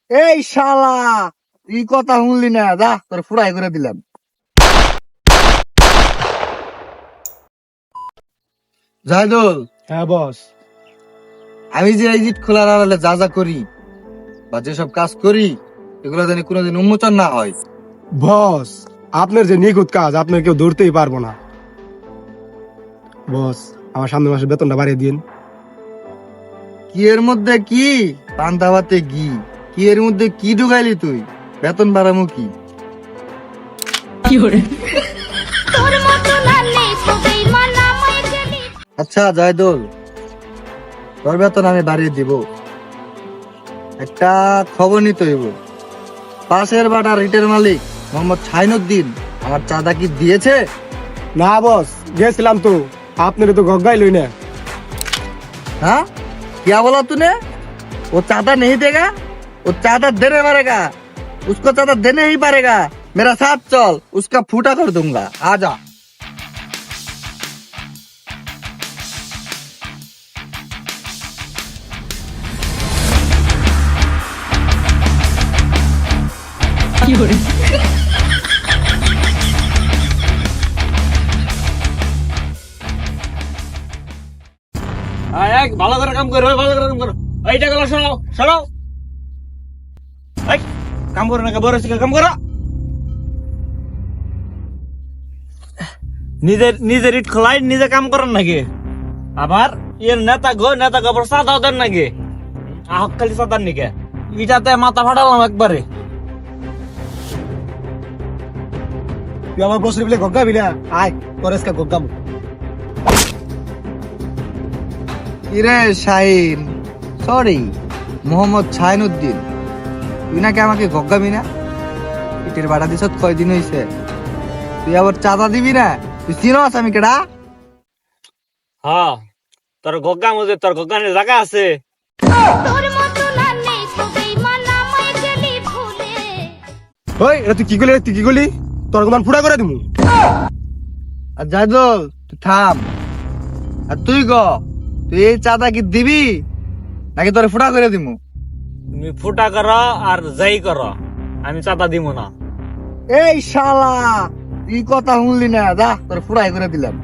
এই শালা, তুই কথা শুনলি না, যা তোর ফুরাই করে দিলাম। জাহিদুল, হ্যাঁ বস। আমি যে এই জিট খোলার আড়ালে যা যা করি বা যেসব কাজ করি, এগুলো যেন কোনোদিন উন্মোচন না হয়। বস, আপনার যে নিখুঁত কাজ আপনার কেউ ধরতেই পারবো না। বস, আমার সামনের মাসে বেতনটা বাড়িয়ে দিন। কি এর মধ্যে কি পান্তা ভাতে ঘি, কি এর মধ্যে কি ঢুকাইলি তুই? বেতন বাড়ামু কি? আচ্ছা জাহিদুল, তোর বেতন আমি বাড়িয়ে দিব। একটা খবর নিতে হইব, পাশের বাটার ইটের মালিক মোহাম্মদ ছাইনুদ্দিন আমার চাঁদা কি দিয়েছে? না বস, গেছিলাম তো, আপনার তো গগ্গাই লই না। हाँ क्या बोला तूने? वो चाहता नहीं देगा, वो चाहता देने मारेगा, उसको चाहता देने ही पारेगा। मेरा साथ चल, उसका फूटा कर दूंगा, आजा। ভালো করে কাম করো, ভালো করে কাম করো। এই টাকাগুলো সরাও, সরাও। এই, কাম করো না, বড় শিখে কাম করো। নিজের ইট খোলাই নিজে কাম করেন নাকি? আবার এর নেতা গো সাদাও দেন নাকি? আহক খালি সাদার নিকে ইটাতে মাথা ফাটালাম একবারে। তুই আমার বসরে বলে গগ্গা বিলা, আয় তোর আজকে গগ্গাম। কিরে শাহিন, সরি, মোহাম্মদ ছাইনুদ্দিন, তুই নাকি আমাকে গগ্গাবি না? ইটের বাড়া দিছ কয়দিন হইছে? তুই আবার চাঁদা দিবি না? তুই চিনস আমি কেডা? হ্যাঁ, তোর গগ্গা মধ্যে তোর গগ্গানের জায়গা আছে। ওই এটা তুই কি করলি? তোর মান ফুটা করে দিমু। আর জাহিদুল, তুই থাম। আর তুই তুই এই চাঁদা কি দিবি নাকি তোর ফুটা করে দিমু? তুমি ফুটা করো আর যাই করো, আমি চাঁদা দিব না। এই শালা, তুই কথা শুনলি না, যা তোর ফুটাই করে দিলাম।